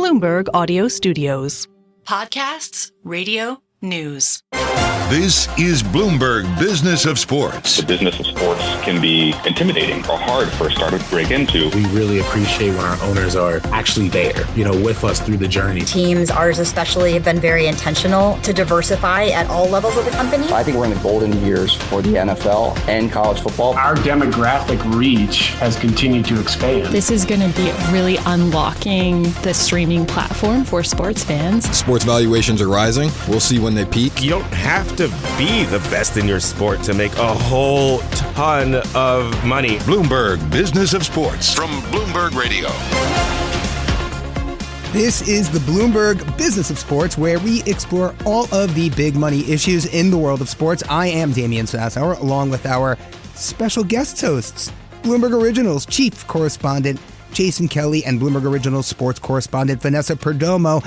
Bloomberg Audio Studios. Podcasts, radio, news. This is Bloomberg Business of Sports. The business of sports can be intimidating or hard for a startup to break into. We really appreciate when our owners are actually there, with us through the journey. Teams, ours especially, have been very intentional to diversify at all levels of the company. I think we're in the golden years for the NFL and college football. Our demographic reach has continued to expand. This is going to be really unlocking the streaming platform for sports fans. Sports valuations are rising. We'll see when they peak. You don't have to be the best in your sport to make a whole ton of money. Bloomberg Business of Sports from Bloomberg Radio. This is the Bloomberg Business of Sports, where we explore all of the big money issues in the world of sports. I am Damian Sassower, along with our special guest hosts, Bloomberg Originals chief correspondent Jason Kelly and Bloomberg Originals sports correspondent Vanessa Perdomo.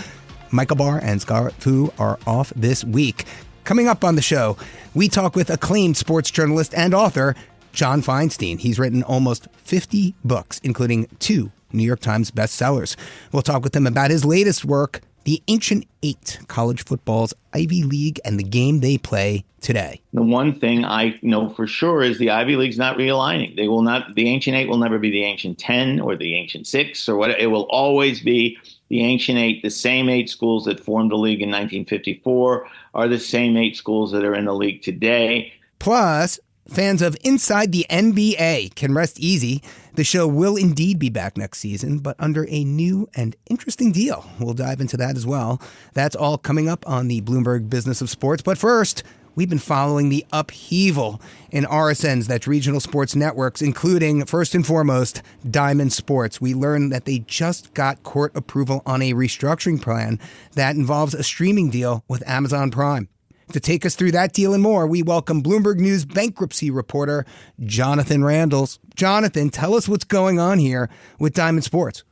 Michael Barr and Scarlett Fu are off this week. Coming up on the show, we talk with acclaimed sports journalist and author Jonathan Feinstein. He's written almost 50 books, including 2 New York Times bestsellers. We'll talk with him about his latest work, The Ancient Eight, college football's Ivy League and the game they play today. The one thing I know for sure is the Ivy League's not realigning. They will not. The Ancient Eight will never be the Ancient 10 or the Ancient 6 or what. It will always be the Ancient Eight. The same 8 schools that formed the league in 1954 are the same 8 schools that are in the league today. Plus, fans of Inside the NBA can rest easy. The show will indeed be back next season, but under a new and interesting deal. We'll dive into that as well. That's all coming up on the Bloomberg Business of Sports. But first, we've been following the upheaval in RSNs, that's regional sports networks, including, first and foremost, Damen Sports. We learned that they just got court approval on a restructuring plan that involves a streaming deal with Amazon Prime. To take us through that deal and more, we welcome Bloomberg News bankruptcy reporter Jonathan Randles. Jonathan, tell us what's going on here with Damen Sports.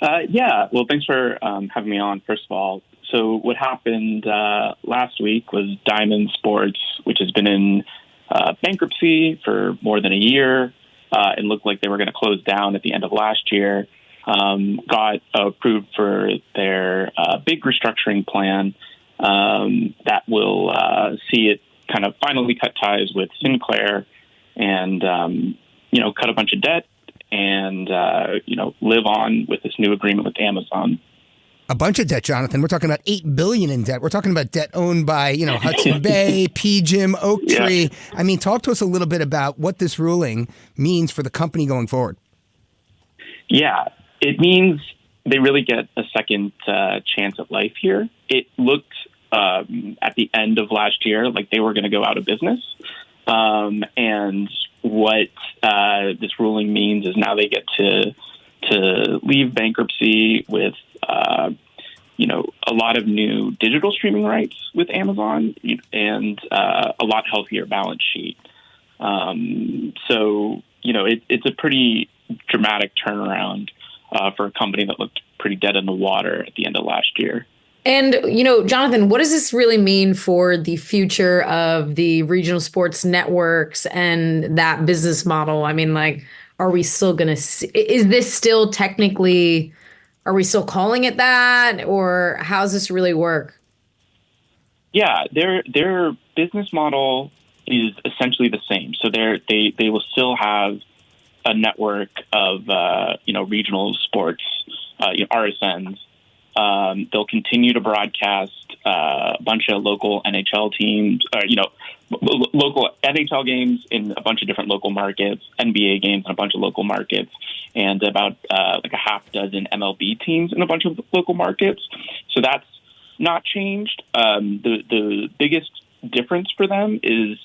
Well, thanks for having me on, first of all. So what happened last week was Damen Sports, which has been in bankruptcy for more than a year and looked like they were going to close down at the end of last year, got approved for their big restructuring plan that will see it kind of finally cut ties with Sinclair and, cut a bunch of debt and, live on with this new agreement with Amazon. A bunch of debt, Jonathan. We're talking about $8 billion in debt. We're talking about debt owned by, Hudson Bay, PGIM, Oaktree. Yeah. I mean, talk to us a little bit about what this ruling means for the company going forward. Yeah, it means they really get a second chance at life here. It looked at the end of last year like they were going to go out of business. And what this ruling means is now they get to leave bankruptcy with a lot of new digital streaming rights with Amazon and a lot healthier balance sheet. It's a pretty dramatic turnaround for a company that looked pretty dead in the water at the end of last year. And, Jonathan, what does this really mean for the future of the regional sports networks and that business model? I mean, are we still going to see, is this still technically, are we still calling it that, or how does this really work? Yeah, their business model is essentially the same. So they will still have a network of, regional sports, RSNs. They'll continue to broadcast a bunch of local NHL teams, local NHL games in a bunch of different local markets, NBA games in a bunch of local markets, and about a half dozen MLB teams in a bunch of local markets. So that's not changed. The biggest difference for them is,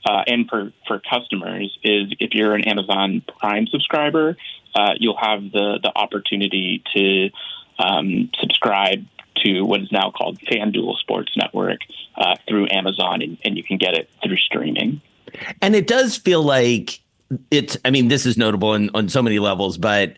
and for customers, is if you're an Amazon Prime subscriber, you'll have the opportunity to subscribe to what is now called FanDuel Sports Network through Amazon, and you can get it through streaming. And it does feel like this is notable on so many levels, but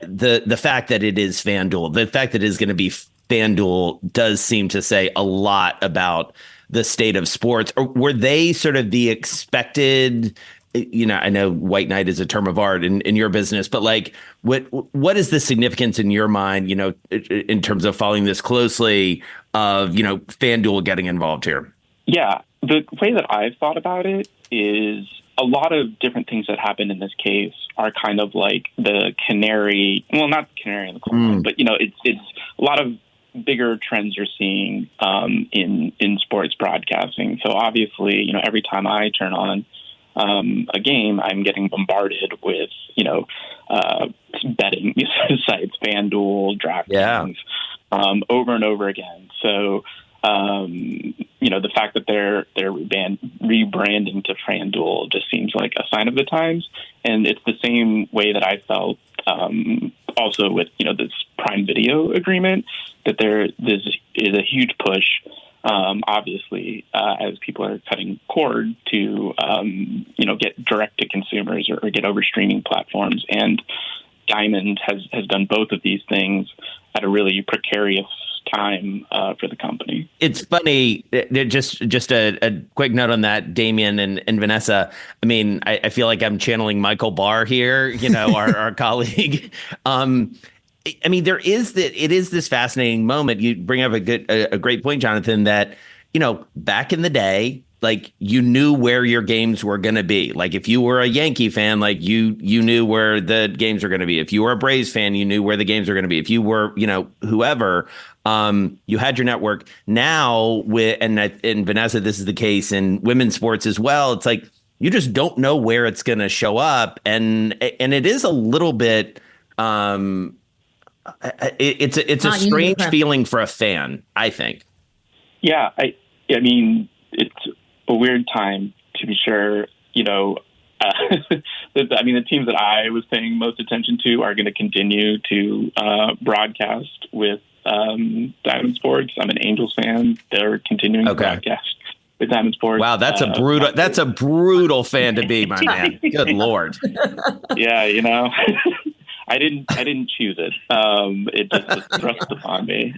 the fact that it is FanDuel, the fact that it is going to be FanDuel does seem to say a lot about the state of sports. Or were they sort of the expected I know white knight is a term of art in your business, but like, what is the significance in your mind, in terms of following this closely of, FanDuel getting involved here? Yeah, the way that I've thought about it is a lot of different things that happen in this case are kind of like the canary, well, not the canary in the coal mine, but, it's a lot of bigger trends you're seeing in sports broadcasting. So obviously, every time I turn on a game, I'm getting bombarded with, betting sites, FanDuel, DraftKings, over and over again. So, the fact that they're rebranding to FanDuel just seems like a sign of the times. And it's the same way that I felt also with, this Prime Video agreement, that this is a huge push, obviously, as people are cutting cord to, get direct to consumers or get over streaming platforms. And Diamond has done both of these things at a really precarious time for the company. It's funny, just a quick note on that, Damian and Vanessa. I mean, I feel like I'm channeling Michael Barr here, our colleague. I mean, it is this fascinating moment. You bring up a great point, Jonathan, that, back in the day, like, you knew where your games were going to be. Like, if you were a Yankee fan, like you knew where the games were going to be. If you were a Braves fan, you knew where the games were going to be. If you were, whoever, you had your network. Now and Vanessa, this is the case in women's sports as well. It's like, you just don't know where it's going to show up. And it is a little bit, it's a strange feeling for a fan, I think. Yeah. I mean, it's a weird time, to be sure. The teams that I was paying most attention to are going to continue to broadcast with Diamond Sports. I'm an Angels fan. They're continuing to broadcast with Diamond Sports. Wow, that's a brutal fan to be, my man. Good Lord. Yeah, I didn't choose it. It just was thrust upon me.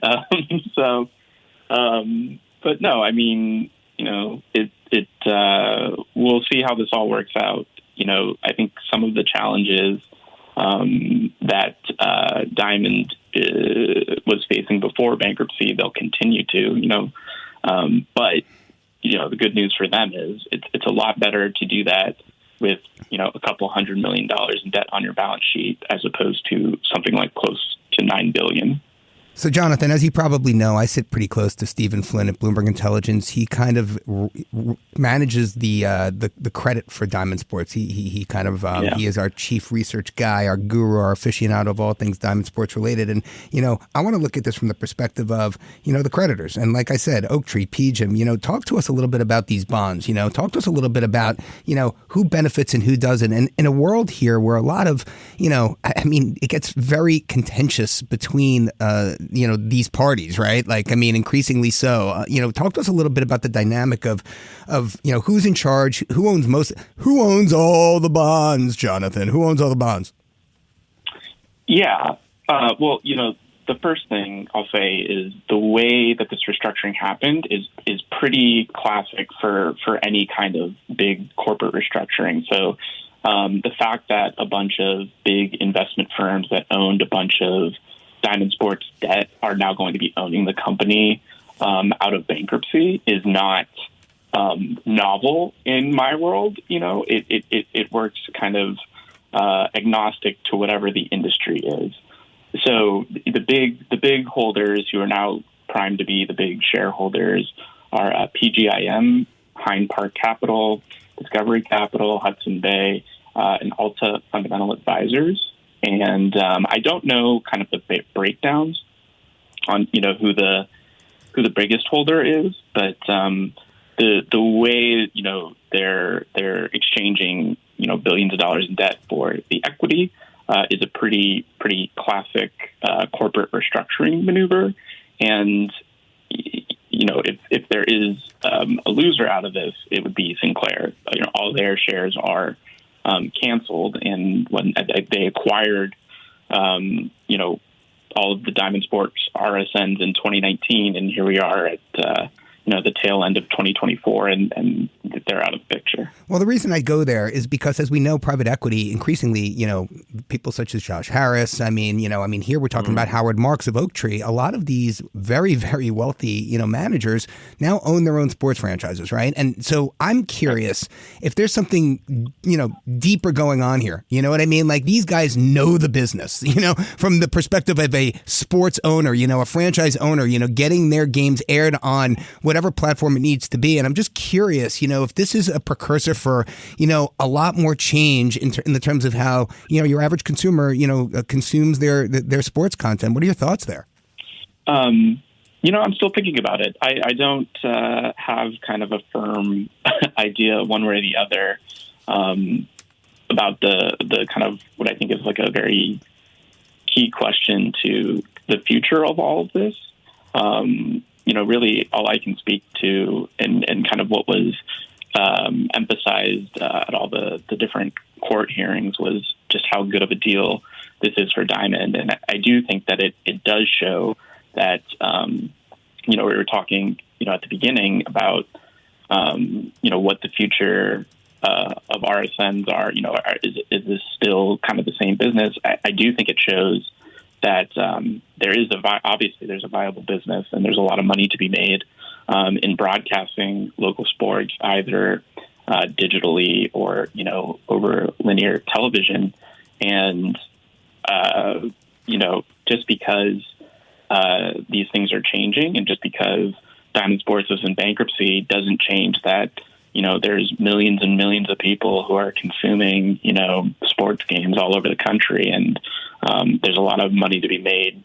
But no, I mean, we'll see how this all works out. I think some of the challenges that Diamond was facing before bankruptcy, they'll continue to, but the good news for them is it's a lot better to do that with, a couple $100 million in debt on your balance sheet as opposed to something like close to $9 billion. So, Jonathan, as you probably know, I sit pretty close to Stephen Flynn at Bloomberg Intelligence. He kind of manages the credit for Diamond Sports. He kind of he is our chief research guy, our guru, our aficionado of all things Diamond Sports related. And I want to look at this from the perspective of the creditors. And like I said, Oaktree, PGIM. Talk to us a little bit about these bonds. Talk to us a little bit about who benefits and who doesn't. And in a world here where a lot of it gets very contentious between these parties, right? Like, increasingly so. Talk to us a little bit about the dynamic of who's in charge, who owns all the bonds, Jonathan? Who owns all the bonds? Yeah. Well, the first thing I'll say is the way that this restructuring happened is pretty classic for any kind of big corporate restructuring. So the fact that a bunch of big investment firms that owned a bunch of Diamond Sports debt are now going to be owning the company out of bankruptcy is not novel in my world. It works kind of agnostic to whatever the industry is. So the big holders who are now primed to be the big shareholders are PGIM, Hind Park Capital, Discovery Capital, Hudson Bay, and Alta Fundamental Advisors. And I don't know kind of the breakdowns on who the biggest holder is, but the way they're exchanging billions of dollars in debt for the equity is a pretty classic corporate restructuring maneuver. And if there is a loser out of this, it would be Sinclair. All their shares are canceled, and when they acquired, all of the Diamond Sports RSNs in 2019, and here we are at the tail end of 2024 and they're out of the picture. Well, the reason I go there is because, as we know, private equity increasingly, people such as Josh Harris. Here we're talking about Howard Marks of Oaktree. A lot of these very, very wealthy, managers now own their own sports franchises, right? And so I'm curious if there's something, deeper going on here. You know what I mean? Like, these guys know the business, from the perspective of a sports owner, a franchise owner, getting their games aired on whatever platform it needs to be. And I'm just curious, if this is a precursor for, a lot more change in the terms of how, your average consumer, consumes their sports content. What are your thoughts there? I'm still thinking about it. I don't have kind of a firm idea one way or the other about the kind of what I think is like a very key question to the future of all of this. Really all I can speak to and kind of what was emphasized at all the different court hearings was just how good of a deal this is for Diamond. And I do think that it does show that, we were talking, at the beginning about, what the future of RSNs are, is this still kind of the same business? I do think it shows that obviously there's a viable business and there's a lot of money to be made in broadcasting local sports, either digitally or, over linear television. And, just because these things are changing and just because Diamond Sports is in bankruptcy doesn't change that, there's millions and millions of people who are consuming, sports games all over the country. And there's a lot of money to be made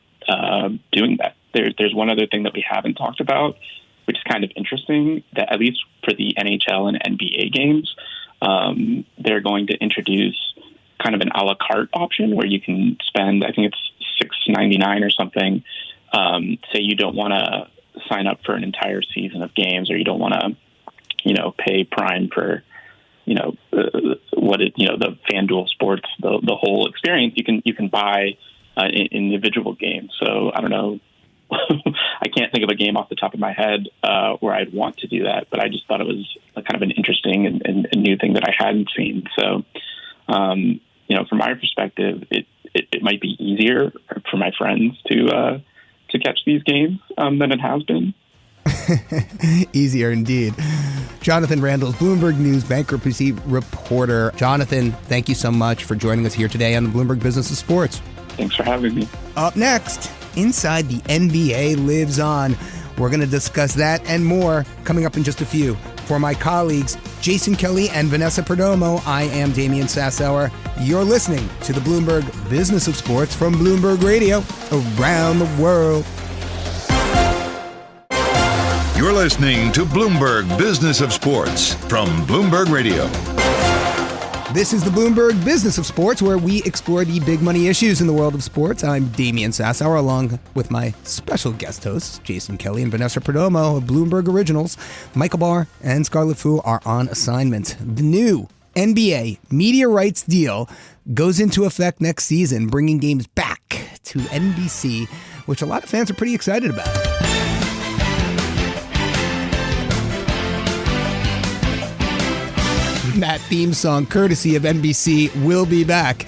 doing that. There's one other thing that we haven't talked about, which is kind of interesting, that at least for the NHL and NBA games, they're going to introduce kind of an a la carte option where you can spend, I think it's $6.99 or something. Say you don't want to sign up for an entire season of games, or you don't want to, pay Prime for, the FanDuel Sports, the whole experience. You can buy individual games. So I don't know. I can't think of a game off the top of my head where I'd want to do that, but I just thought it was a kind of an interesting and new thing that I hadn't seen. So, from my perspective, it might be easier for my friends to catch these games than it has been. Easier indeed. Jonathan Randall's Bloomberg News bankruptcy reporter. Jonathan, thank you so much for joining us here today on the Bloomberg Business of Sports. Thanks for having me. Up next, Inside the NBA Lives On. We're going to discuss that and more coming up in just a few. For my colleagues, Jason Kelly and Vanessa Perdomo, I am Damian Sassower. You're listening to the Bloomberg Business of Sports from Bloomberg Radio around the world. You're listening to Bloomberg Business of Sports from Bloomberg Radio. This is the Bloomberg Business of Sports, where we explore the big money issues in the world of sports. I'm Damian Sassower, along with my special guest hosts, Jason Kelly and Vanessa Perdomo of Bloomberg Originals. Michael Barr and Scarlett Fu are on assignment. The new NBA Media Rights deal goes into effect next season, bringing games back to NBC, which a lot of fans are pretty excited about. That theme song, courtesy of NBC, will be back.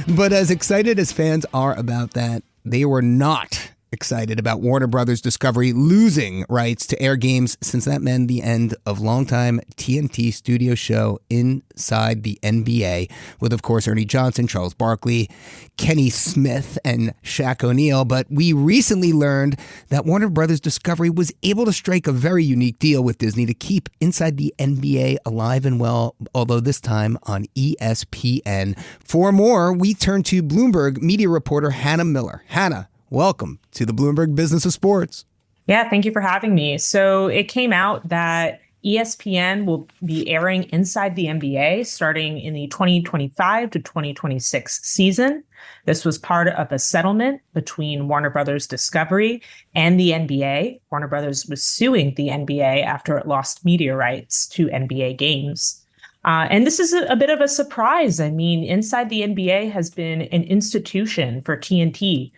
But as excited as fans are about that, they were not excited about Warner Brothers Discovery losing rights to air games, since that meant the end of longtime TNT studio show Inside the NBA, with, of course, Ernie Johnson, Charles Barkley, Kenny Smith, and Shaq O'Neal. But we recently learned that Warner Brothers Discovery was able to strike a very unique deal with Disney to keep Inside the NBA alive and well, although this time on ESPN. For more, we turn to Bloomberg media reporter Hannah Miller. Hannah, welcome to the Bloomberg Business of Sports. Yeah, thank you for having me. So it came out that ESPN will be airing Inside the NBA starting in the 2025 to 2026 season. This was part of a settlement between Warner Brothers Discovery and the NBA. Warner Brothers was suing the NBA after it lost media rights to NBA games. And this is a bit of a surprise. I mean, Inside the NBA has been an institution for TNT,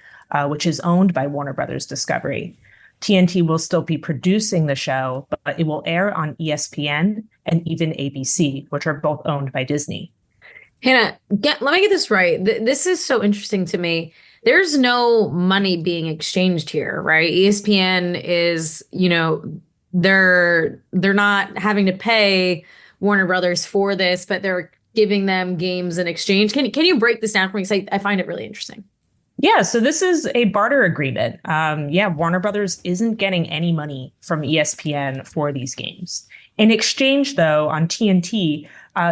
which is owned by Warner Brothers Discovery. TNT will still be producing the show, but it will air on ESPN and even ABC, which are both owned by Disney. Hannah, let me get this right. This is so interesting to me. There's no money being exchanged here, right? ESPN is, they're not having to pay Warner Brothers for this, but they're giving them games in exchange. Can you break this down for me? Because I find it really interesting. Yeah, so this is a barter agreement. Warner Brothers isn't getting any money from ESPN for these games. In exchange, though, on TNT,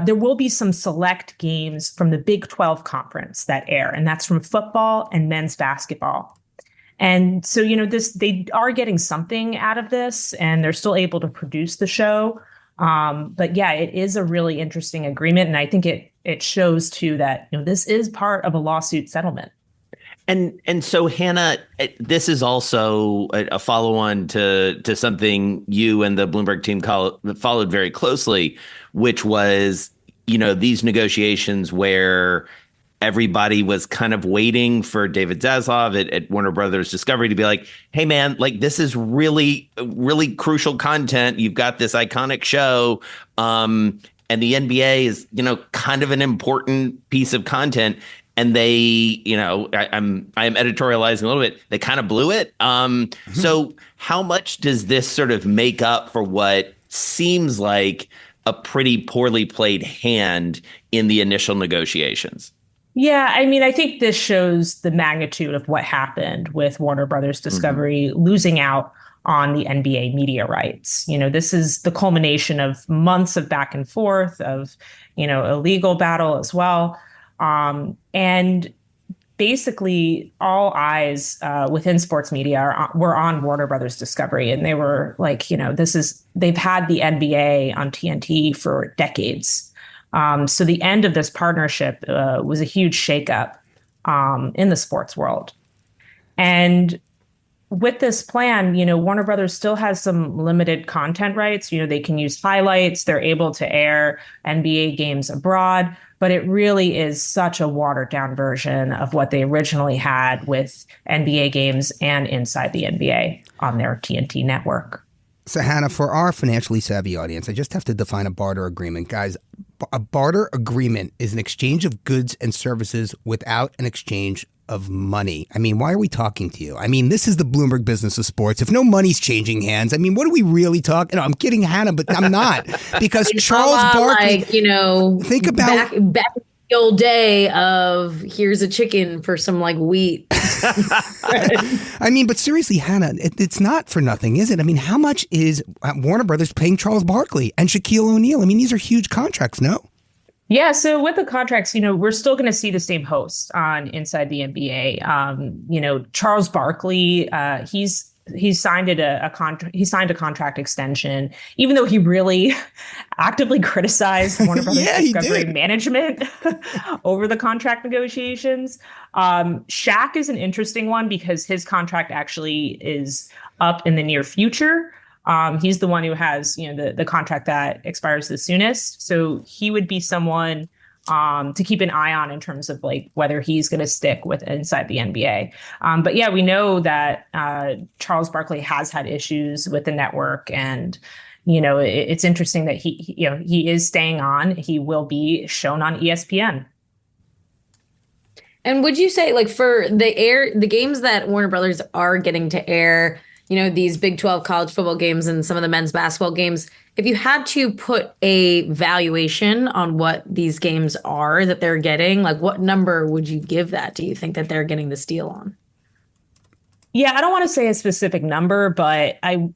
there will be some select games from the Big 12 conference that air, and that's from football and men's basketball. And so, they are getting something out of this, and they're still able to produce the show. But yeah, it is a really interesting agreement, and I think it shows too that this is part of a lawsuit settlement. And so, Hannah, this is also a follow-on to something you and the Bloomberg team followed very closely, which was, these negotiations where everybody was kind of waiting for David Zaslav at Warner Brothers Discovery to be like, hey, man, like, this is really, really crucial content. You've got this iconic show. And the NBA is, kind of an important piece of content. And they, I'm editorializing a little bit. They kind of blew it. So how much does this sort of make up for what seems like a pretty poorly played hand in the initial negotiations? Yeah, I mean, I think this shows the magnitude of what happened with Warner Brothers Discovery losing out on the NBA media rights. This is the culmination of months of back and forth, of, a legal battle as well. And basically all eyes within sports media were on Warner Brothers Discovery. And they were like, they've had the NBA on TNT for decades. So the end of this partnership was a huge shakeup in the sports world. And with this plan, Warner Brothers still has some limited content rights. They can use highlights. They're able to air NBA games abroad. But it really is such a watered down version of what they originally had with NBA games and Inside the NBA on their TNT network. So, Hannah, for our financially savvy audience, I just have to define a barter agreement. Guys, a barter agreement is an exchange of goods and services without an exchange of money. I mean, why are we talking to you? I mean, this is the Bloomberg Business of Sports. If no money's changing hands, I mean, what are we really talking? No, I'm kidding, Hannah, but I'm not. Because Charles Barkley, think about back in the old day of here's a chicken for some wheat. I mean, but seriously, Hannah, it's not for nothing, is it? I mean, how much is Warner Brothers paying Charles Barkley and Shaquille O'Neal? I mean, these are huge contracts, no? Yeah, so with the contracts, we're still going to see the same hosts on Inside the NBA. Charles Barkley, he signed a contract extension, even though he really actively criticized Warner Brothers Discovery management over the contract negotiations. Shaq is an interesting one because his contract actually is up in the near future. He's the one who has, the contract that expires the soonest. So he would be someone to keep an eye on in terms of whether he's going to stick with Inside the NBA. But yeah, we know that Charles Barkley has had issues with the network, and it's interesting that he is staying on. He will be shown on ESPN. And would you say for the games that Warner Brothers are getting to air, these Big 12 college football games and some of the men's basketball games, if you had to put a valuation on what these games are that they're getting, what number would you give that? Do you think that they're getting this deal on? Yeah, I don't want to say a specific number, but I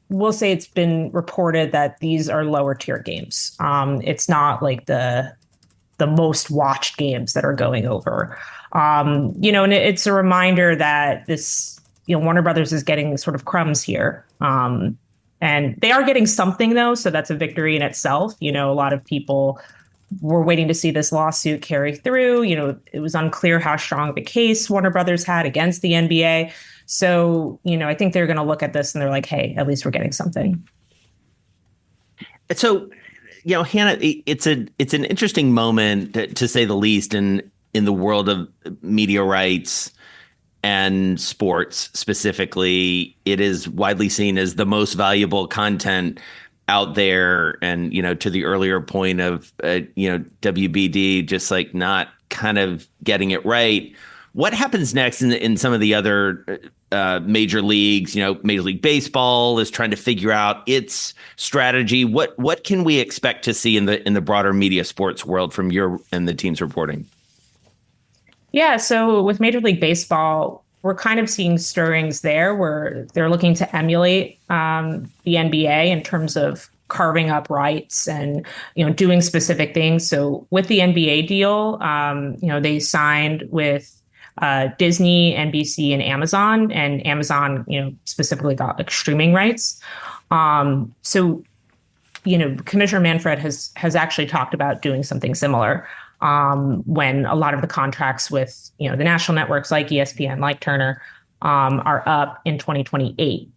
will say it's been reported that these are lower tier games. It's not the most watched games that are going over. And it's a reminder that this, Warner Brothers is getting sort of crumbs here. And they are getting something, though. So that's a victory in itself. A lot of people were waiting to see this lawsuit carry through. It was unclear how strong of a case Warner Brothers had against the NBA. So, I think they're going to look at this and they're like, hey, at least we're getting something. So, Hannah, it's an interesting moment, to say the least, in the world of media rights. and sports specifically. It is widely seen as the most valuable content out there. And, to the earlier point of, WBD just like not kind of getting it right. What happens next in some of the other major leagues? Major League Baseball is trying to figure out its strategy. What can we expect to see in the broader media sports world from your and the team's reporting? Yeah, so with Major League Baseball, we're kind of seeing stirrings there where they're looking to emulate the NBA in terms of carving up rights and, doing specific things. So with the NBA deal, they signed with Disney, NBC, and Amazon, specifically got like streaming rights. So, Commissioner Manfred has actually talked about doing something similar. When a lot of the contracts with, the national networks like ESPN, like Turner, are up in 2028.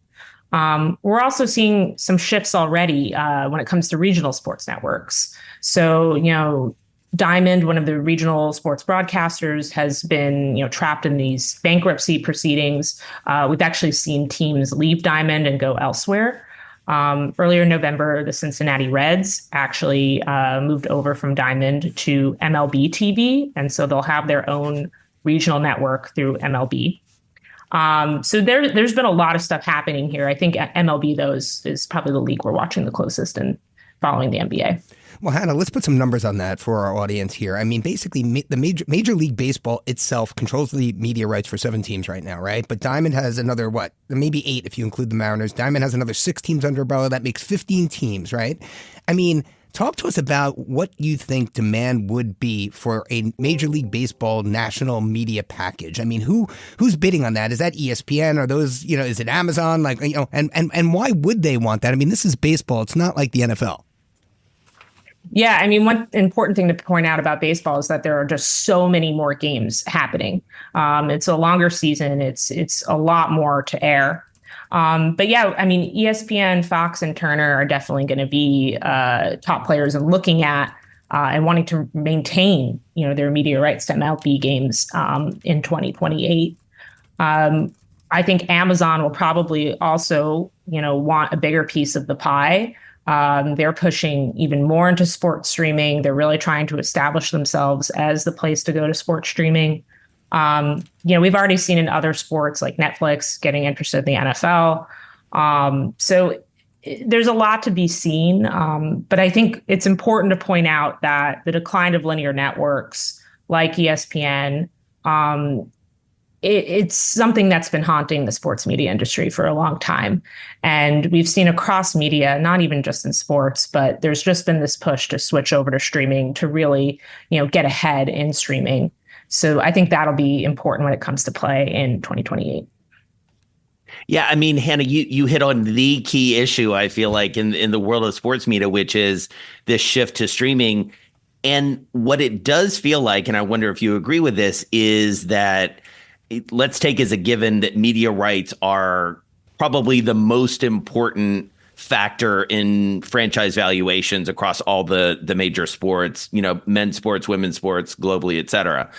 We're also seeing some shifts already when it comes to regional sports networks. So, Diamond, one of the regional sports broadcasters, has been, trapped in these bankruptcy proceedings. We've actually seen teams leave Diamond and go elsewhere. Earlier in November, the Cincinnati Reds actually moved over from Diamond to MLB TV. And so they'll have their own regional network through MLB. So there's been a lot of stuff happening here. I think MLB, though, is probably the league we're watching the closest and following the NBA. Well, Hannah, let's put some numbers on that for our audience here. I mean, basically, the Major League Baseball itself controls the media rights for 7 teams right now, right? But Diamond has another, maybe 8 if you include the Mariners. Diamond has another 6 teams under umbrella. That makes 15 teams, right? I mean, talk to us about what you think demand would be for a Major League Baseball national media package. I mean, who's bidding on that? Is that ESPN? Are those, is it Amazon? And why would they want that? I mean, this is baseball. It's not like the NFL. Yeah, I mean, one important thing to point out about baseball is that there are just so many more games happening. It's a longer season. It's a lot more to air. But yeah, I mean, ESPN, Fox, and Turner are definitely going to be top players and looking at and wanting to maintain, their media rights to MLB games in 2028. I think Amazon will probably also, want a bigger piece of the pie. They're pushing even more into sports streaming. They're really trying to establish themselves as the place to go to sports streaming. We've already seen in other sports like Netflix getting interested in the NFL. So there's a lot to be seen. But I think it's important to point out that the decline of linear networks like ESPN, it's something that's been haunting the sports media industry for a long time. And we've seen across media, not even just in sports, but there's just been this push to switch over to streaming to really, get ahead in streaming. So I think that'll be important when it comes to play in 2028. Yeah, I mean, Hannah, you hit on the key issue, I feel like, in the world of sports media, which is this shift to streaming. And what it does feel like, and I wonder if you agree with this, is that let's take as a given that media rights are probably the most important factor in franchise valuations across all the major sports, men's sports, women's sports, globally, et cetera.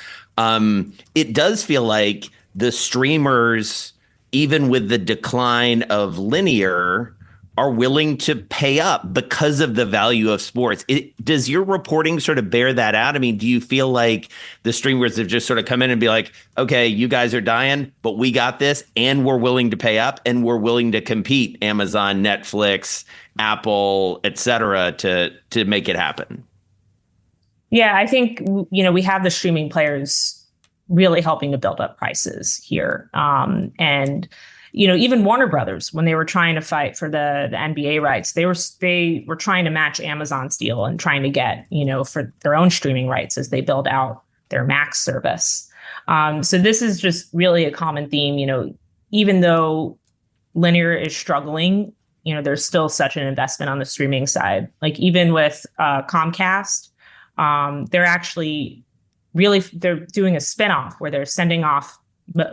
It does feel like the streamers, even with the decline of linear, are willing to pay up because of the value of sports. Does your reporting sort of bear that out? I mean, do you feel like the streamers have just sort of come in and be like, okay, you guys are dying, but we got this, and we're willing to pay up, and we're willing to compete, Amazon, Netflix, Apple, et cetera, to make it happen? Yeah, I think, we have the streaming players really helping to build up prices here. And even Warner Brothers, when they were trying to fight for the NBA rights, they were trying to match Amazon's deal and trying to get, for their own streaming rights as they build out their Max service. So this is just really a common theme. Even though linear is struggling, there's still such an investment on the streaming side. Like even with Comcast, they're actually they're doing a spinoff where they're sending off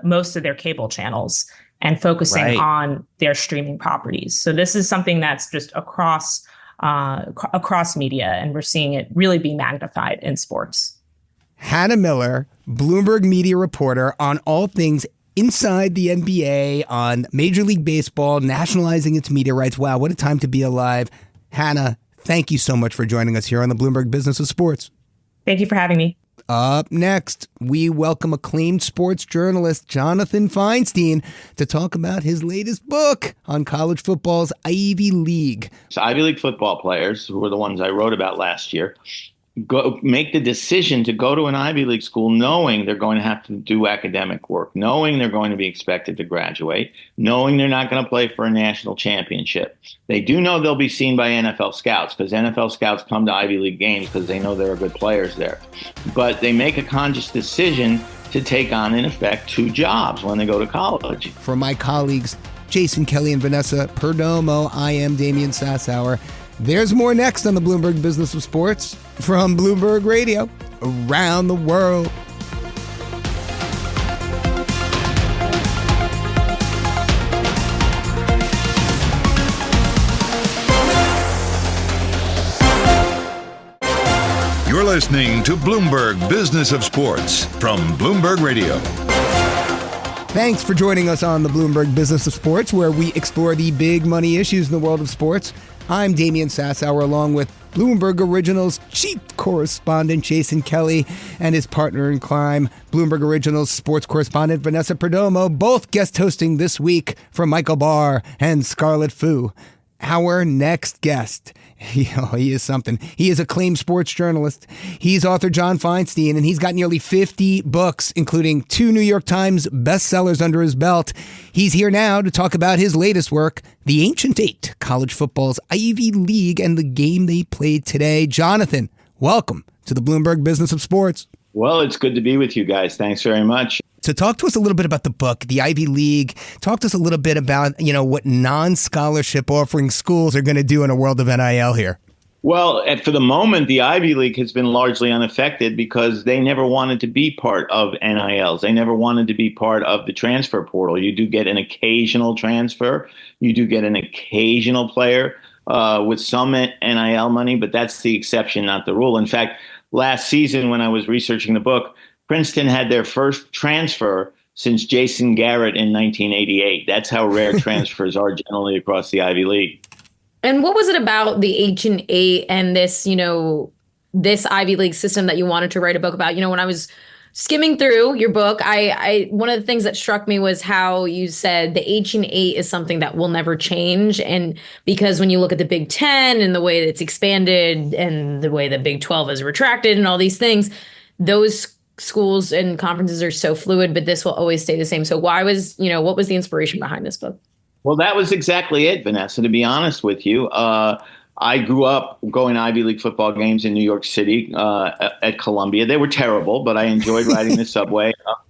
most of their cable channels and focusing on their streaming properties. So this is something that's just across media, and we're seeing it really be magnified in sports. Hannah Miller, Bloomberg media reporter on all things inside the NBA on Major League Baseball, nationalizing its media rights. Wow, what a time to be alive. Hannah, thank you so much for joining us here on the Bloomberg Business of Sports. Thank you for having me. Up next, we welcome acclaimed sports journalist Jonathan Feinstein to talk about his latest book on college football's Ivy League. So Ivy League football players, who were the ones I wrote about last year, make the decision to go to an Ivy League school knowing they're going to have to do academic work, knowing they're going to be expected to graduate, knowing they're not going to play for a national championship. They do know they'll be seen by NFL scouts because NFL scouts come to Ivy League games because they know there are good players there. But they make a conscious decision to take on, in effect, two jobs when they go to college. For my colleagues, Jason Kelly and Vanessa Perdomo, I am Damian Sassower. There's more next on the Bloomberg Business of Sports from Bloomberg Radio around the world. You're listening to Bloomberg Business of Sports from Bloomberg Radio. Thanks for joining us on the Bloomberg Business of Sports, where we explore the big money issues in the world of sports. I'm Damian Sassower, along with Bloomberg Originals chief correspondent Jason Kelly and his partner in crime, Bloomberg Originals sports correspondent Vanessa Perdomo, both guest hosting this week for Michael Barr and Scarlett Fu. Our next guest, he is something. He is acclaimed sports journalist. He's author John Feinstein, and he's got nearly 50 books, including 2 New York Times bestsellers under his belt. He's here now to talk about his latest work, The Ancient Eight, college football's Ivy League and the game they played today. Jonathan, welcome to the Bloomberg Business of Sports. Well, it's good to be with you guys. Thanks very much. So talk to us a little bit about the book, the Ivy League. Talk to us a little bit about, what non-scholarship offering schools are going to do in a world of NIL here. Well, for the moment, the Ivy League has been largely unaffected because they never wanted to be part of NILs. They never wanted to be part of the transfer portal. You do get an occasional transfer. You do get an occasional player with some NIL money, but that's the exception, not the rule. In fact, last season when I was researching the book, Princeton had their first transfer since Jason Garrett in 1988. That's how rare transfers are generally across the Ivy League. And what was it about the Ancient Eight and this, this Ivy League system that you wanted to write a book about? When I was skimming through your book, I one of the things that struck me was how you said the Ancient Eight is something that will never change. And because when you look at the Big Ten and the way that it's expanded and the way the Big 12 is retracted and all these things, those schools and conferences are so fluid, but this will always stay the same. So what was the inspiration behind this book? Well, that was exactly it, Vanessa, to be honest with you. I grew up going to Ivy League football games in New York City at Columbia. They were terrible, but I enjoyed riding the subway up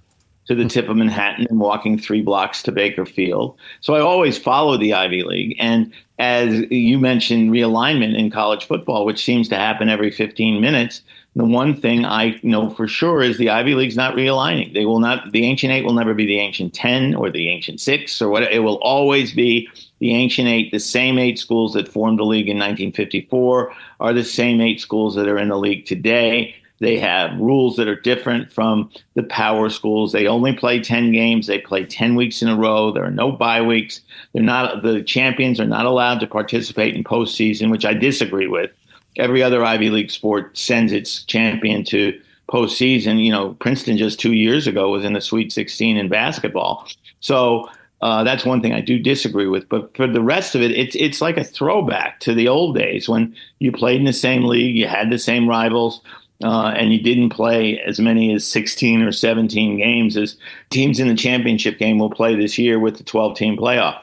to the tip of Manhattan and walking 3 blocks to Baker Field. So I always followed the Ivy League. And as you mentioned, realignment in college football, which seems to happen every 15 minutes, the one thing I know for sure is the Ivy League's not realigning. They will not. The Ancient Eight will never be the Ancient 10 or the Ancient 6 or what. It will always be the Ancient Eight. The same 8 schools that formed the league in 1954 are the same 8 schools that are in the league today. They have rules that are different from the power schools. They only play 10 games. They play 10 weeks in a row. There are no bye weeks. The champions are not allowed to participate in postseason, which I disagree with. Every other Ivy League sport sends its champion to postseason. Princeton just 2 years ago was in the Sweet 16 in basketball. So that's one thing I do disagree with. But for the rest of it, it's like a throwback to the old days when you played in the same league, you had the same rivals, and you didn't play as many as 16 or 17 games as teams in the championship game will play this year with the 12-team playoff.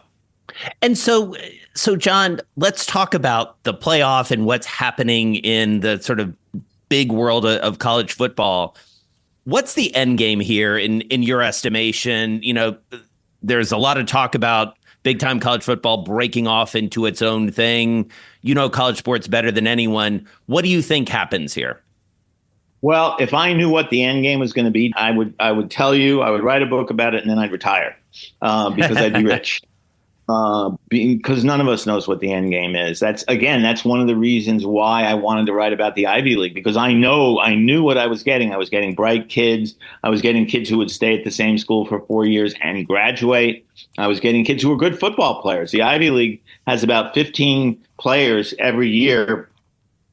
And so, John, let's talk about the playoff and what's happening in the sort of big world of college football. What's the end game here in your estimation? There's a lot of talk about big time college football breaking off into its own thing. College sports better than anyone. What do you think happens here? Well, if I knew what the end game was going to be, I would tell you, I would write a book about it and then I'd retire because I'd be rich. because none of us knows what the end game is. That's one of the reasons why I wanted to write about the Ivy League, because I knew what I was getting. I was getting bright kids. I was getting kids who would stay at the same school for 4 years and graduate. I was getting kids who were good football players. The Ivy League has about 15 players every year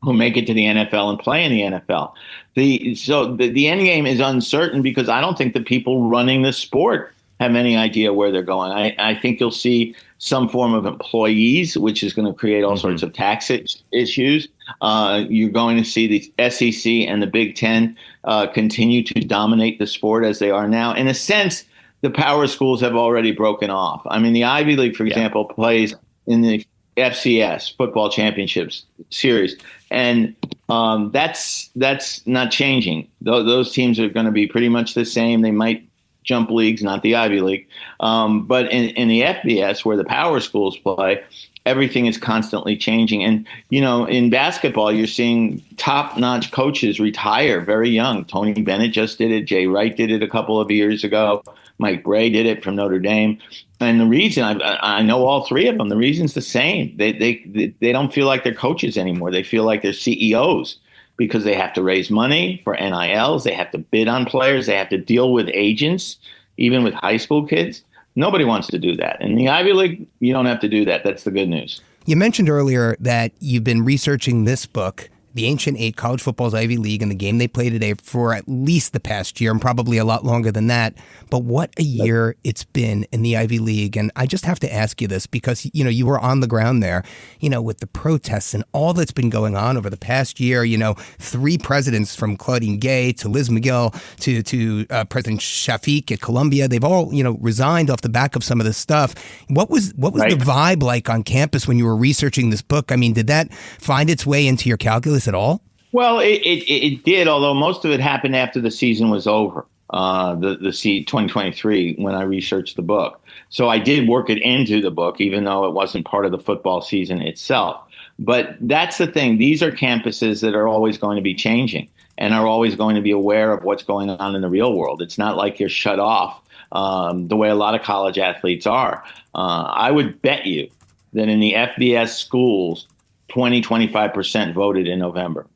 who make it to the NFL and play in the NFL. The end game is uncertain because I don't think the people running the sport have any idea where they're going. I think you'll see some form of employees, which is going to create all sorts of tax issues. You're going to see the SEC and the Big Ten continue to dominate the sport as they are now. In a sense, the power schools have already broken off. I mean, the Ivy League, for example, plays in the FCS, Football Championships Series, and that's not changing. Those teams are going to be pretty much the same. They might jump leagues, not the Ivy League. But in the FBS, where the power schools play, everything is constantly changing. And, in basketball, you're seeing top-notch coaches retire very young. Tony Bennett just did it. Jay Wright did it a couple of years ago. Mike Bray did it from Notre Dame. And the reason, I know all three of them, the reason's the same. They don't feel like they're coaches anymore. They feel like they're CEOs, because they have to raise money for NILs. They have to bid on players. They have to deal with agents, even with high school kids. Nobody wants to do that. In the Ivy League, you don't have to do that. That's the good news. You mentioned earlier that you've been researching this book, The Ancient Eight, College Football's Ivy League, and the game they play today for at least the past year, and probably a lot longer than that. But what a year it's been in the Ivy League. And I just have to ask you this because, you were on the ground there, with the protests and all that's been going on over the past year. 3 presidents, from Claudine Gay to Liz McGill to President Shafiq at Columbia, they've all, resigned off the back of some of this stuff. What was the vibe like on campus when you were researching this book? I mean, did that find its way into your calculus at all? Well, it did, although most of it happened after the season was over, the 2023, when I researched the book. So I did work it into the book, even though it wasn't part of the football season itself. But that's the thing. These are campuses that are always going to be changing and are always going to be aware of what's going on in the real world. It's not like you're shut off the way a lot of college athletes are. I would bet you that in the FBS schools, 25% voted in November,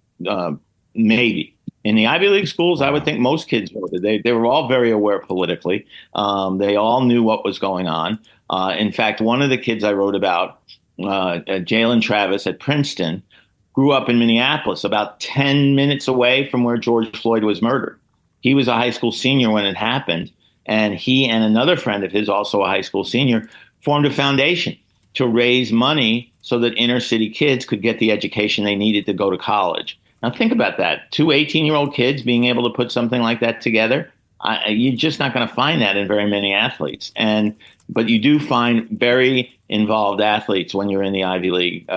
maybe. In the Ivy League schools, I would think most kids voted. They were all very aware politically. They all knew what was going on. In fact, one of the kids I wrote about, Jalen Travis at Princeton, grew up in Minneapolis, about 10 minutes away from where George Floyd was murdered. He was a high school senior when it happened, and he and another friend of his, also a high school senior, formed a foundation to raise money so that inner city kids could get the education they needed to go to college. Now think about that. 2 18-year-old kids being able to put something like that together. You're just not going to find that in very many athletes. But you do find very involved athletes when you're in the Ivy League.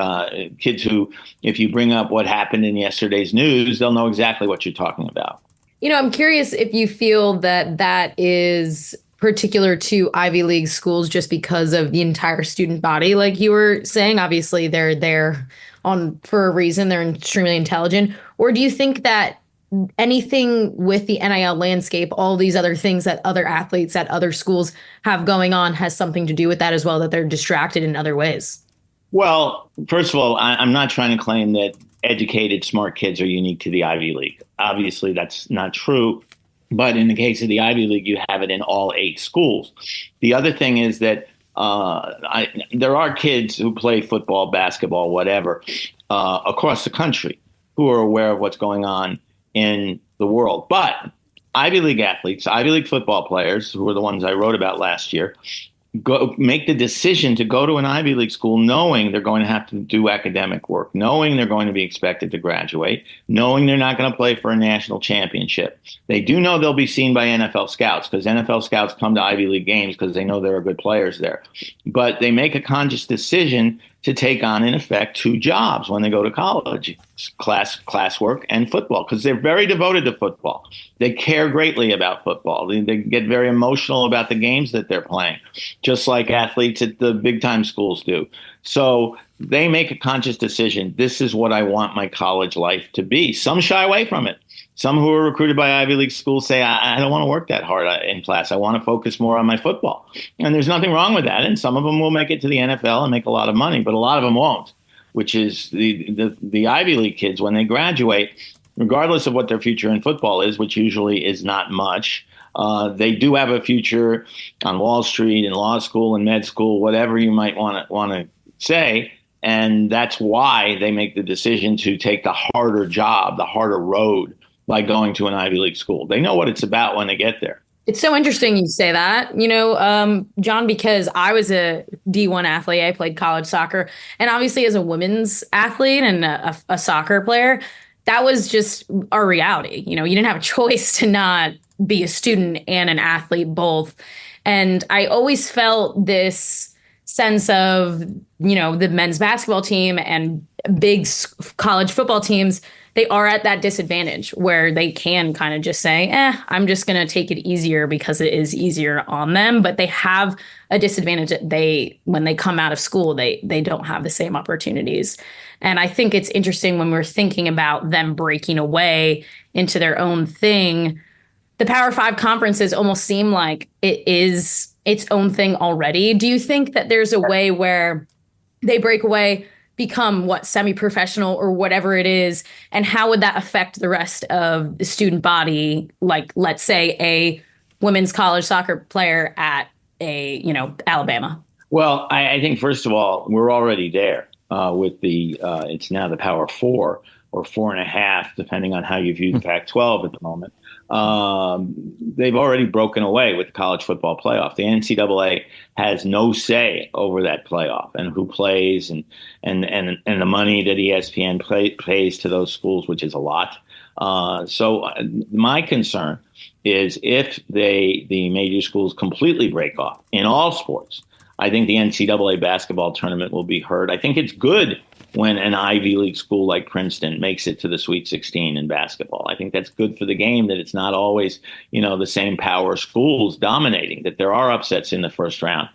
Kids who, if you bring up what happened in yesterday's news, they'll know exactly what you're talking about. I'm curious if you feel that is particular to Ivy League schools just because of the entire student body. Like you were saying, obviously they're there for a reason. They're extremely intelligent. Or do you think that anything with the NIL landscape, all these other things that other athletes at other schools have going on has something to do with that as well, that they're distracted in other ways? Well, first of all, I'm not trying to claim that educated, smart kids are unique to the Ivy League. Obviously, that's not true. But in the case of the Ivy League, you have it in all 8 schools. The other thing is that there are kids who play football, basketball, whatever, across the country who are aware of what's going on in the world. But Ivy League athletes, Ivy League football players, who are the ones I wrote about last year, make the decision to go to an Ivy League school knowing they're going to have to do academic work, knowing they're going to be expected to graduate, knowing they're not going to play for a national championship. They do know they'll be seen by NFL scouts, because NFL scouts come to Ivy League games because they know there are good players there. But they make a conscious decision to take on, in effect, 2 jobs when they go to college, classwork and football, because they're very devoted to football. They care greatly about football. They get very emotional about the games that they're playing, just like athletes at the big-time schools do. So they make a conscious decision. This is what I want my college life to be. Some shy away from it. Some who are recruited by Ivy League schools say, I don't want to work that hard in class. I want to focus more on my football. And there's nothing wrong with that. And some of them will make it to the NFL and make a lot of money, but a lot of them won't, which is the Ivy League kids, when they graduate, regardless of what their future in football is, which usually is not much, they do have a future on Wall Street, in law school, and med school, whatever you might want to say. And that's why they make the decision to take the harder job, the harder road, by going to an Ivy League school. They know what it's about when they get there. It's so interesting you say that, John, because I was a D1 athlete. I played college soccer. And obviously as a women's athlete and a soccer player, that was just our reality. You didn't have a choice to not be a student and an athlete both. And I always felt this sense of, the men's basketball team and big college football teams, they are at that disadvantage where they can kind of just say, I'm just going to take it easier because it is easier on them. But they have a disadvantage that when they come out of school, they don't have the same opportunities. And I think it's interesting when we're thinking about them breaking away into their own thing. The Power 5 conferences almost seem like it is its own thing already. Do you think that there's a way where they break away, become semi-professional or whatever it is, and how would that affect the rest of the student body? Like, let's say a women's college soccer player at Alabama. Well, I think first of all, we're already there with it's now the Power 4 or 4.5, depending on how you view the Pac-12 at the moment. They've already broken away with the college football playoff. The NCAA has no say over that playoff and who plays and the money that ESPN pays to those schools, which is a lot. So my concern is if the major schools completely break off in all sports, I think the NCAA basketball tournament will be hurt. I think it's good when an Ivy League school like Princeton makes it to the Sweet 16 in basketball. I think that's good for the game, that it's not always, the same power schools dominating, that there are upsets in the first round.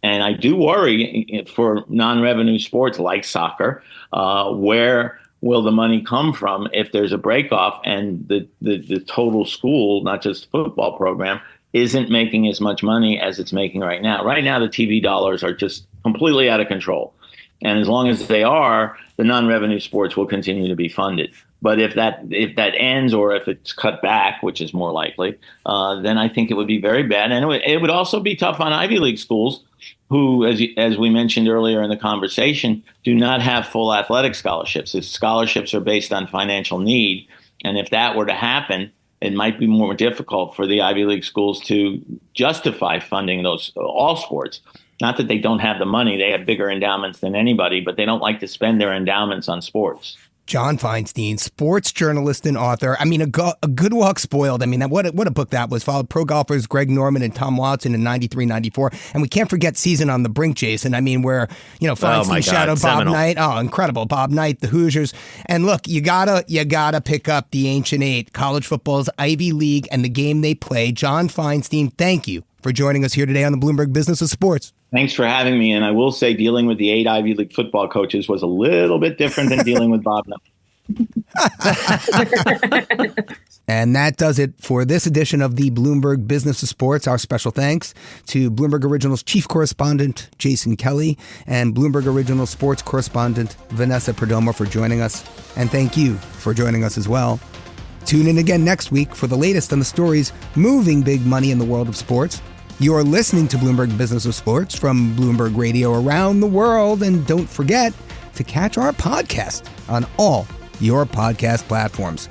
And I do worry for non-revenue sports like soccer, where will the money come from if there's a break-off and the total school, not just football program, isn't making as much money as it's making right now. Right now, the TV dollars are just completely out of control. And as long as they are, the non-revenue sports will continue to be funded. But if that ends or if it's cut back, which is more likely, then I think it would be very bad. And it would also be tough on Ivy League schools who, as we mentioned earlier in the conversation, do not have full athletic scholarships. If scholarships are based on financial need, and if that were to happen, it might be more difficult for the Ivy League schools to justify funding those all sports. Not that they don't have the money. They have bigger endowments than anybody, but they don't like to spend their endowments on sports. John Feinstein, sports journalist and author. I mean, a Good Walk Spoiled. I mean, what a book that was. Followed pro golfers Greg Norman and Tom Watson in 93, 94. And we can't forget Season on the Brink, Jason. I mean, where, Feinstein shadowed Bob Knight. Oh, incredible. Bob Knight, the Hoosiers. And look, you gotta pick up the Ancient Eight, college football's Ivy League and the game they play. John Feinstein, thank you for joining us here today on the Bloomberg Business of Sports. Thanks for having me. And I will say dealing with the 8 Ivy League football coaches was a little bit different than dealing with Bob Knight. And that does it for this edition of the Bloomberg Business of Sports. Our special thanks to Bloomberg Originals chief correspondent Jason Kelly and Bloomberg Originals sports correspondent Vanessa Perdomo for joining us. And thank you for joining us as well. Tune in again next week for the latest on the stories moving big money in the world of sports. You're listening to Bloomberg Business of Sports from Bloomberg Radio around the world. And don't forget to catch our podcast on all your podcast platforms.